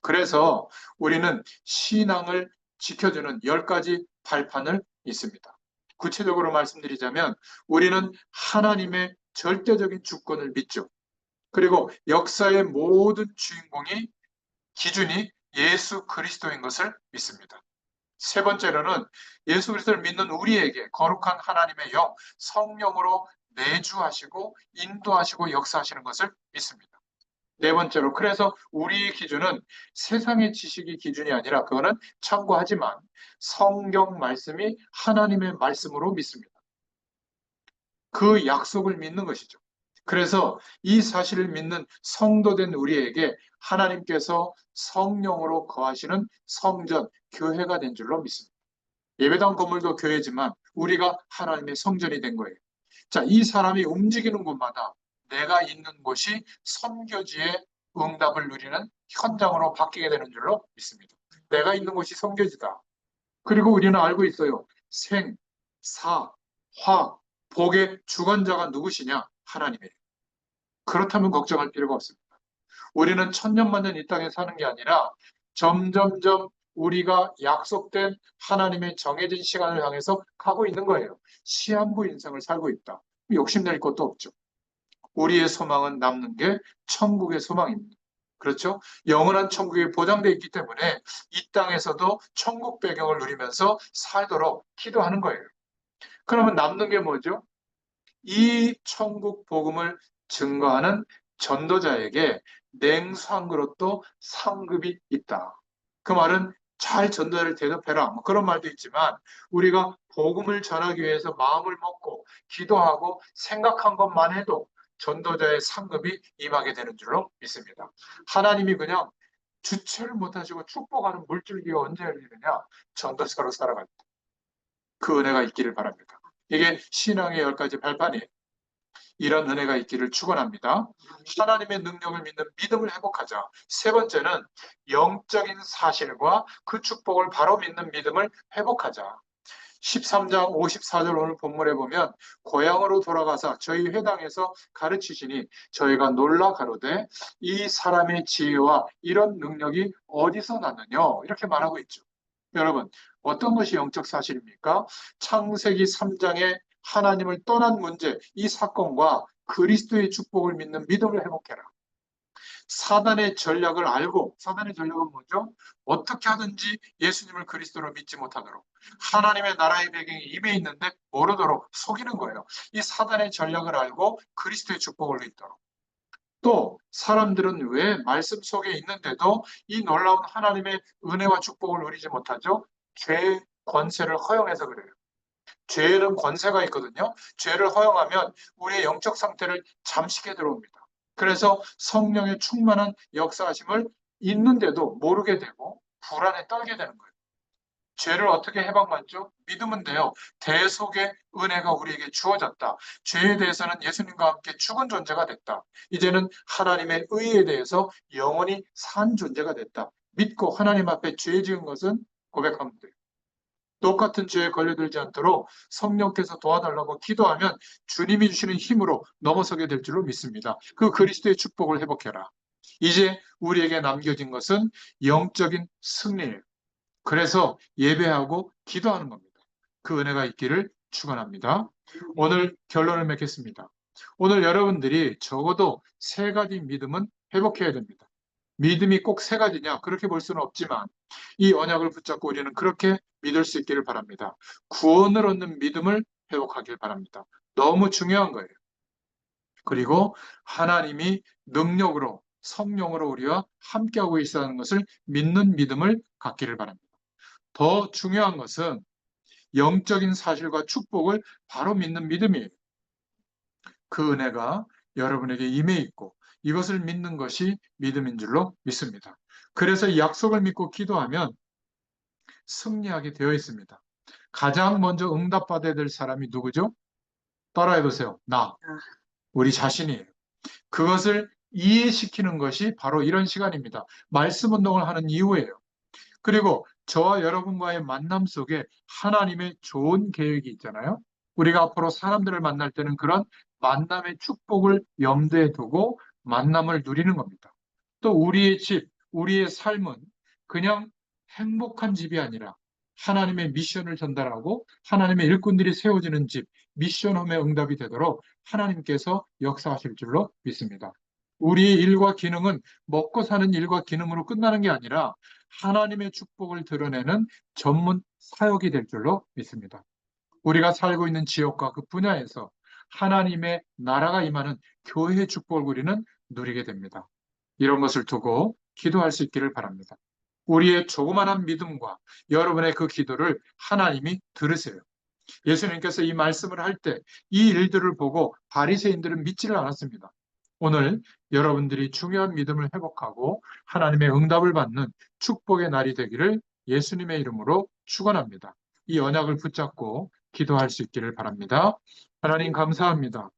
그래서 우리는 신앙을 지켜주는 10가지 발판을 있습니다. 구체적으로 말씀드리자면 우리는 하나님의 절대적인 주권을 믿죠. 그리고 역사의 모든 주인공이 기준이 예수 그리스도인 것을 믿습니다. 세 번째로는 예수 그리스도를 믿는 우리에게 거룩한 하나님의 영, 성령으로 내주하시고 인도하시고 역사하시는 것을 믿습니다. 네 번째로 그래서 우리의 기준은 세상의 지식이 기준이 아니라 그거는 참고하지만 성경 말씀이 하나님의 말씀으로 믿습니다. 그 약속을 믿는 것이죠. 그래서 이 사실을 믿는 성도된 우리에게 하나님께서 성령으로 거하시는 성전, 교회가 된 줄로 믿습니다. 예배당 건물도 교회지만 우리가 하나님의 성전이 된 거예요. 자, 이 사람이 움직이는 곳마다 내가 있는 곳이 선교지의 응답을 누리는 현장으로 바뀌게 되는 줄로 믿습니다. 내가 있는 곳이 선교지다. 그리고 우리는 알고 있어요. 생, 사, 화, 복의 주관자가 누구시냐? 하나님이에요. 그렇다면 걱정할 필요가 없습니다. 우리는 천년만년 이 땅에 사는 게 아니라 점점점 우리가 약속된 하나님의 정해진 시간을 향해서 가고 있는 거예요. 시한부 인생을 살고 있다. 욕심낼 것도 없죠. 우리의 소망은 남는 게 천국의 소망입니다. 그렇죠? 영원한 천국이 보장되어 있기 때문에 이 땅에서도 천국 배경을 누리면서 살도록 기도하는 거예요. 그러면 남는 게 뭐죠? 이 천국 복음을 증거하는 전도자에게 냉수 한 그릇도 상급이 있다. 그 말은 잘 전도자를 대접해라. 뭐 그런 말도 있지만 우리가 복음을 전하기 위해서 마음을 먹고 기도하고 생각한 것만 해도 전도자의 상급이 임하게 되는 줄로 믿습니다. 하나님이 그냥 주체를 못하시고 축복하는 물줄기가 언제 열리느냐? 전도자로 살아갈 때. 그 은혜가 있기를 바랍니다. 이게 신앙의 10가지 발판이에요. 이런 은혜가 있기를 축원합니다. 하나님의 능력을 믿는 믿음을 회복하자. 세 번째는 영적인 사실과 그 축복을 바로 믿는 믿음을 회복하자. 13장 54절 오늘 본문에 보면 고향으로 돌아가서 저희 회당에서 가르치시니 저희가 놀라 가로되 이 사람의 지혜와 이런 능력이 어디서 났느냐 이렇게 말하고 있죠. 여러분 어떤 것이 영적 사실입니까? 창세기 3장에 하나님을 떠난 문제 이 사건과 그리스도의 축복을 믿는 믿음을 회복해라. 사단의 전략을 알고 사단의 전략은 뭐죠? 어떻게 하든지 예수님을 그리스도로 믿지 못하도록 하나님의 나라의 배경이 임해 있는데 모르도록 속이는 거예요. 이 사단의 전략을 알고 그리스도의 축복을 믿도록. 또 사람들은 왜 말씀 속에 있는데도 이 놀라운 하나님의 은혜와 축복을 누리지 못하죠? 죄의 권세를 허용해서 그래요. 죄는 권세가 있거든요. 죄를 허용하면 우리의 영적 상태를 잠식해 들어옵니다. 그래서 성령의 충만한 역사하심을 있는데도 모르게 되고 불안에 떨게 되는 거예요. 죄를 어떻게 해방받죠? 믿으면 돼요. 대속의 은혜가 우리에게 주어졌다. 죄에 대해서는 예수님과 함께 죽은 존재가 됐다. 이제는 하나님의 의에 대해서 영원히 산 존재가 됐다. 믿고 하나님 앞에 죄 지은 것은 고백하면 돼요. 똑같은 죄에 걸려들지 않도록 성령께서 도와달라고 기도하면 주님이 주시는 힘으로 넘어서게 될 줄로 믿습니다. 그 그리스도의 축복을 회복해라. 이제 우리에게 남겨진 것은 영적인 승리예요. 그래서 예배하고 기도하는 겁니다. 그 은혜가 있기를 축원합니다. 오늘 결론을 맺겠습니다. 오늘 여러분들이 적어도 세 가지 믿음은 회복해야 됩니다. 믿음이 꼭 세 가지냐? 그렇게 볼 수는 없지만 이 언약을 붙잡고 우리는 그렇게 믿을 수 있기를 바랍니다. 구원을 얻는 믿음을 회복하길 바랍니다. 너무 중요한 거예요. 그리고 하나님이 능력으로 성령으로 우리와 함께하고 있다는 것을 믿는 믿음을 갖기를 바랍니다. 더 중요한 것은 영적인 사실과 축복을 바로 믿는 믿음이에요. 그 은혜가 여러분에게 임해 있고 이것을 믿는 것이 믿음인 줄로 믿습니다. 그래서 이 약속을 믿고 기도하면 승리하게 되어 있습니다. 가장 먼저 응답받아야 될 사람이 누구죠? 따라해 보세요. 나, 우리 자신이에요. 그것을 이해시키는 것이 바로 이런 시간입니다. 말씀 운동을 하는 이유예요. 그리고 저와 여러분과의 만남 속에 하나님의 좋은 계획이 있잖아요. 우리가 앞으로 사람들을 만날 때는 그런 만남의 축복을 염두에 두고 만남을 누리는 겁니다. 또 우리의 집, 우리의 삶은 그냥 행복한 집이 아니라 하나님의 미션을 전달하고 하나님의 일꾼들이 세워지는 집, 미션홈의 응답이 되도록 하나님께서 역사하실 줄로 믿습니다. 우리의 일과 기능은 먹고 사는 일과 기능으로 끝나는 게 아니라 하나님의 축복을 드러내는 전문 사역이 될 줄로 믿습니다. 우리가 살고 있는 지역과 그 분야에서 하나님의 나라가 임하는 교회의 축복을 우리는 누리게 됩니다. 이런 것을 두고 기도할 수 있기를 바랍니다. 우리의 조그만한 믿음과 여러분의 그 기도를 하나님이 들으세요. 예수님께서 이 말씀을 할 때 이 일들을 보고 바리새인들은 믿지를 않았습니다. 오늘 여러분들이 중요한 믿음을 회복하고 하나님의 응답을 받는 축복의 날이 되기를 예수님의 이름으로 축원합니다. 이 언약을 붙잡고 기도할 수 있기를 바랍니다. 하나님 감사합니다.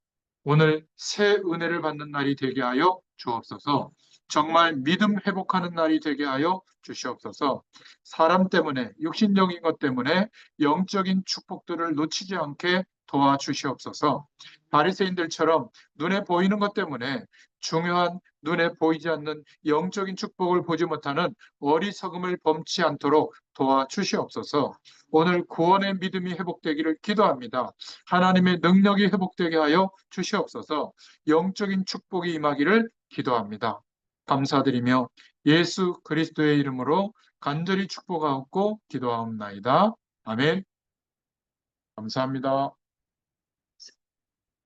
오늘 새 은혜를 받는 날이 되게 하여 주옵소서. 정말 믿음 회복하는 날이 되게 하여 주시옵소서. 사람 때문에 육신적인 것 때문에 영적인 축복들을 놓치지 않게 도와주시옵소서. 바리새인들처럼 눈에 보이는 것 때문에 중요한 눈에 보이지 않는 영적인 축복을 보지 못하는 어리석음을 범치 않도록 도와주시옵소서. 오늘 구원의 믿음이 회복되기를 기도합니다. 하나님의 능력이 회복되게 하여 주시옵소서. 영적인 축복이 임하기를 기도합니다. 감사드리며 예수 그리스도의 이름으로 간절히 축복하고 기도하옵나이다. 아멘. 감사합니다.